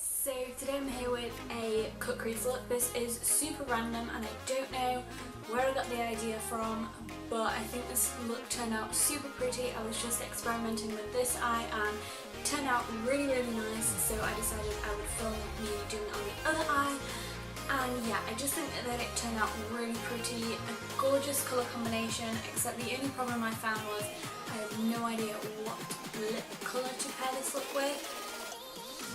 So today I'm here with a cut crease look. This is super random and I don't know where I got the idea from, but I think this look turned out super pretty. I was just experimenting with this eye and it turned out really nice, so I decided I would film me doing it on the other eye. And yeah, I just think that it turned out really pretty, a gorgeous colour combination, except the only problem I found was I had no idea what lip colour to pair this look with.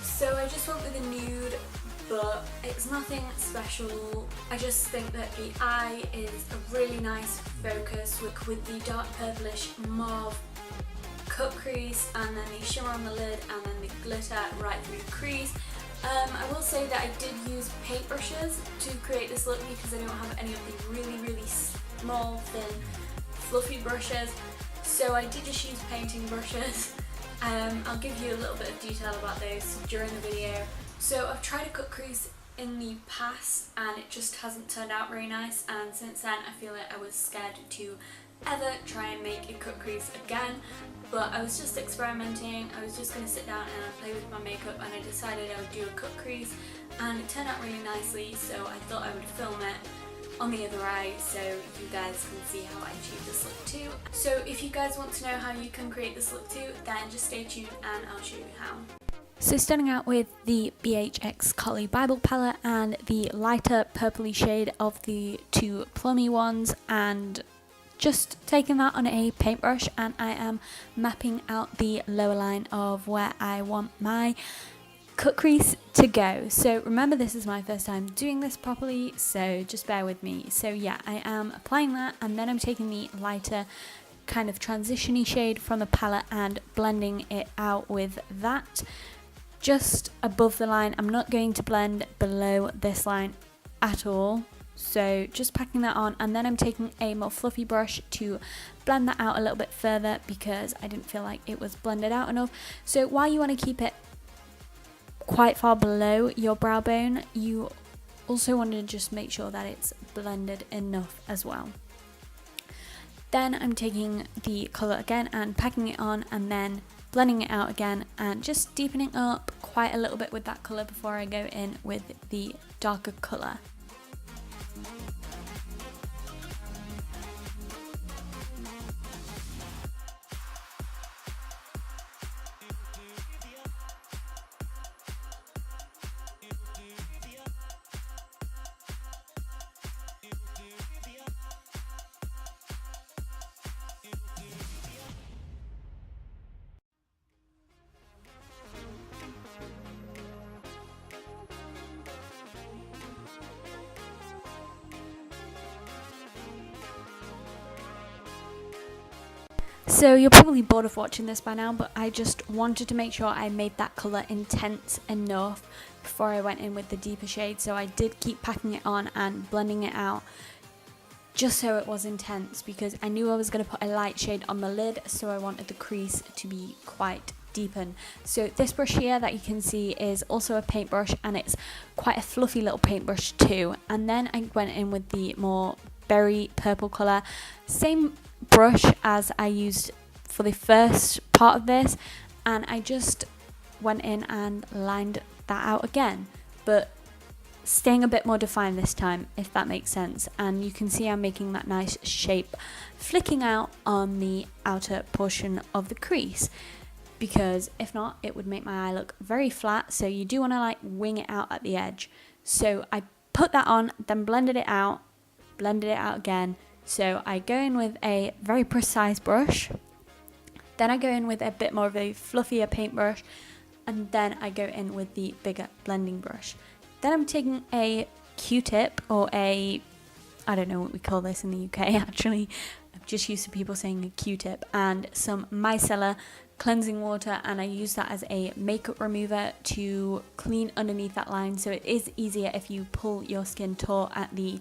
So I just went with a nude, but it's nothing special. I just think that the eye is a really nice focus with the dark purplish mauve cut crease and then the shimmer on the lid and then the glitter right through the crease. I will say that I did use paintbrushes to create this look because I don't have any of the really small, thin, fluffy brushes. So I did just use painting brushes. I'll give you a little bit of detail about those during the video. So I've tried a cut crease in the past and it just hasn't turned out very nice, and since then I feel like I was scared to ever try and make a cut crease again. But I was just experimenting, I was just going to sit down and play with my makeup, and I decided I would do a cut crease and it turned out really nicely, so I thought I would film it on the other eye so you guys can see how I achieve this look too. So if you guys want to know how you can create this look too, then just stay tuned and I'll show you how. So starting out with the BHX Carli Byble palette and the lighter purpley shade of the two plummy ones, and just taking that on a paintbrush, and I am mapping out the lower line of where I want my cut crease to go. So remember, this is my first time doing this properly, so just bear with me. So yeah, I am applying that, and then I'm taking the lighter kind of transition-y shade from the palette and blending it out with that just above the line. I'm not going to blend below this line at all, so just packing that on, and then I'm taking a more fluffy brush to blend that out a little bit further because I didn't feel like it was blended out enough. So while you want to keep it quite far below your brow bone, you also want to just make sure that it's blended enough as well. Then I'm taking the colour again and packing it on, and then blending it out again and just deepening up quite a little bit with that colour before I go in with the darker colour. So you're probably bored of watching this by now, but I just wanted to make sure I made that colour intense enough before I went in with the deeper shade. So I did keep packing it on and blending it out just so it was intense, because I knew I was going to put a light shade on the lid, so I wanted the crease to be quite deepened. So this brush here that you can see is also a paintbrush, and it's quite a fluffy little paintbrush too. And then I went in with the more berry purple colour, same brush as I used for the first part of this, and I just went in and lined that out again, but staying a bit more defined this time, if that makes sense. And you can see I'm making that nice shape flicking out on the outer portion of the crease, because if not it would make my eye look very flat, so you do want to like wing it out at the edge. So I put that on, then blended it out again. So I go in with a very precise brush, then I go in with a bit more of a fluffier paintbrush, and then I go in with the bigger blending brush. Then I'm taking a Q-tip, or I don't know what we call this in the UK actually, I'm just used to people saying a Q-tip, and some micellar cleansing water, and I use that as a makeup remover to clean underneath that line, so it is easier if you pull your skin taut at the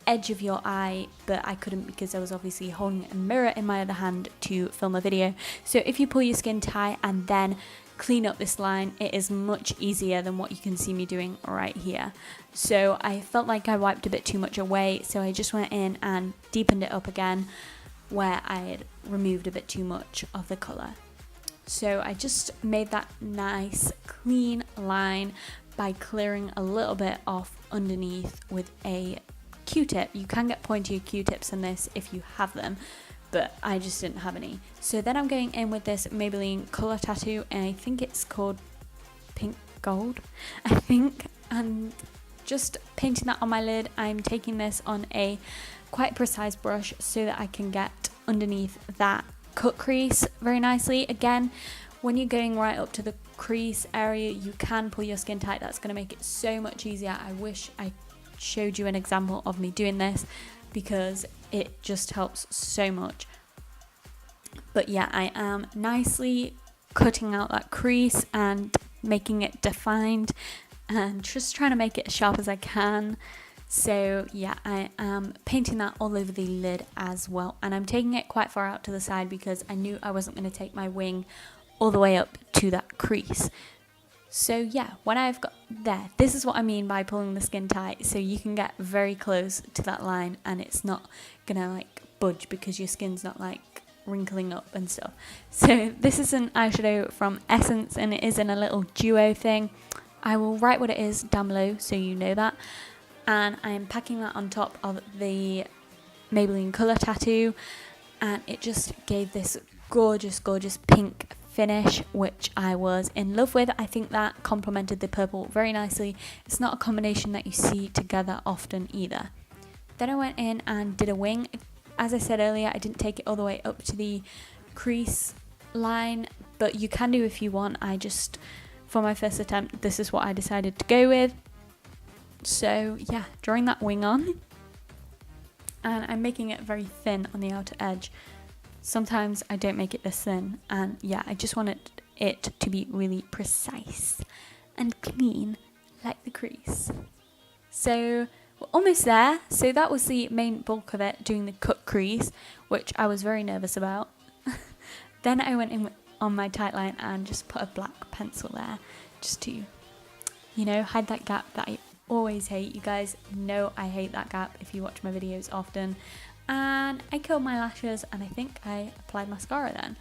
edge of your eye, but I couldn't because I was obviously holding a mirror in my other hand to film a video. So if you pull your skin tight and then clean up this line, it is much easier than what you can see me doing right here. So I felt like I wiped a bit too much away, so I just went in and deepened it up again where I had removed a bit too much of the colour. So I just made that nice clean line by clearing a little bit off underneath with a Q-tip. You can get pointier Q-tips in this if you have them, but I just didn't have any. So then I'm going in with this Maybelline colour tattoo, and I think it's called Pink Gold, I think, and just painting that on my lid. I'm taking this on a quite precise brush so that I can get underneath that cut crease very nicely. Again, when you're going right up to the crease area, you can pull your skin tight. That's going to make it so much easier. I wish I showed you an example of me doing this because it just helps so much. But yeah, I am nicely cutting out that crease and making it defined and just trying to make it as sharp as I can. So yeah, I am painting that all over the lid as well, and I'm taking it quite far out to the side because I knew I wasn't going to take my wing all the way up to that crease. So yeah, when I've got there, this is what I mean by pulling the skin tight, so you can get very close to that line and it's not gonna like budge because your skin's not like wrinkling up and stuff. So this is an eyeshadow from Essence and it is in a little duo thing. I will write what it is down below so you know that. And I am packing that on top of the Maybelline colour tattoo, and it just gave this gorgeous pink finish, which I was in love with. I think that complemented the purple very nicely. It's not a combination that you see together often either. Then I went in and did a wing. As I said earlier, I didn't take it all the way up to the crease line, but you can do if you want. I just, for my first attempt, this is what I decided to go with. So yeah, drawing that wing on, and I'm making it very thin on the outer edge. Sometimes I don't make it this thin, and yeah, I just wanted it to be really precise and clean like the crease. So we're almost there. So that was the main bulk of it, doing the cut crease, which I was very nervous about. Then I went in on my tight line and just put a black pencil there just to, you know, hide that gap that I always hate. You guys know I hate that gap if you watch my videos often. And I curled my lashes, and I think I applied mascara then.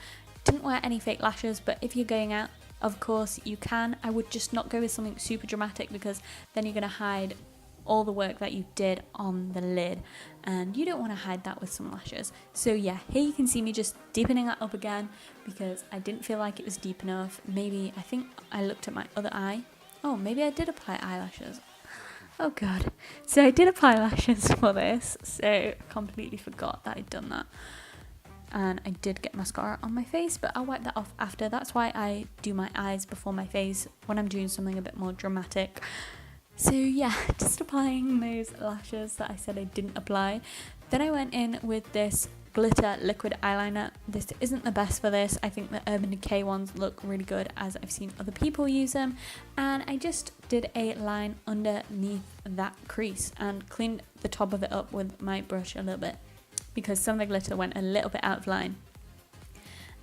Didn't wear any fake lashes, but if you're going out, of course you can. I would just not go with something super dramatic because then you're going to hide all the work that you did on the lid, and you don't want to hide that with some lashes. So yeah, here you can see me just deepening that up again because I didn't feel like it was deep enough. Maybe, I think I looked at my other eye. Oh, maybe I did apply eyelashes. Oh god. So I did apply lashes for this, so I completely forgot that I'd done that. And I did get mascara on my face, but I'll wipe that off after. That's why I do my eyes before my face when I'm doing something a bit more dramatic. So yeah, just applying those lashes that I said I didn't apply. Then I went in with this glitter liquid eyeliner. This isn't the best for this. I think the Urban Decay ones look really good as I've seen other people use them. And I just did a line underneath that crease and cleaned the top of it up with my brush a little bit because some of the glitter went a little bit out of line.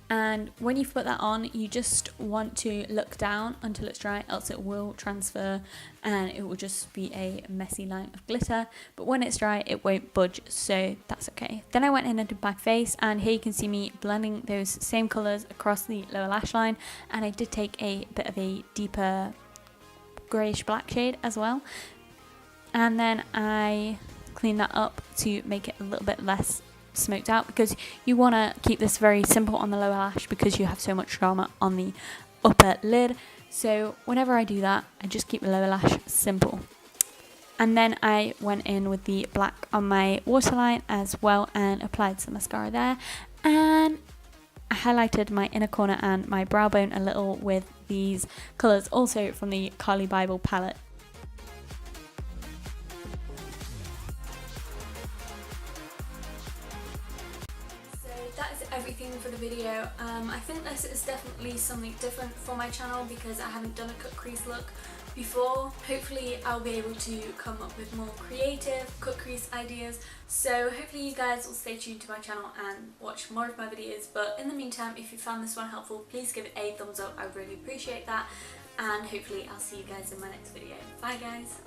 And when you put that on, you just want to look down until it's dry, else it will transfer and it will just be a messy line of glitter. But when it's dry, it won't budge, so that's okay. Then I went in and did my face, and here you can see me blending those same colours across the lower lash line. And I did take a bit of a deeper greyish black shade as well. And then I cleaned that up to make it a little bit less smoked out because you want to keep this very simple on the lower lash because you have so much drama on the upper lid. So whenever I do that, I just keep the lower lash simple. And then I went in with the black on my waterline as well and applied some mascara there, and I highlighted my inner corner and my brow bone a little with these colours also from the Carli Byble palette. Everything for the video. I think this is definitely something different for my channel because I haven't done a cut crease look before. Hopefully I'll be able to come up with more creative cut crease ideas, so hopefully you guys will stay tuned to my channel and watch more of my videos. But in the meantime, if you found this one helpful, please give it a thumbs up. I really appreciate that, and hopefully I'll see you guys in my next video. Bye guys!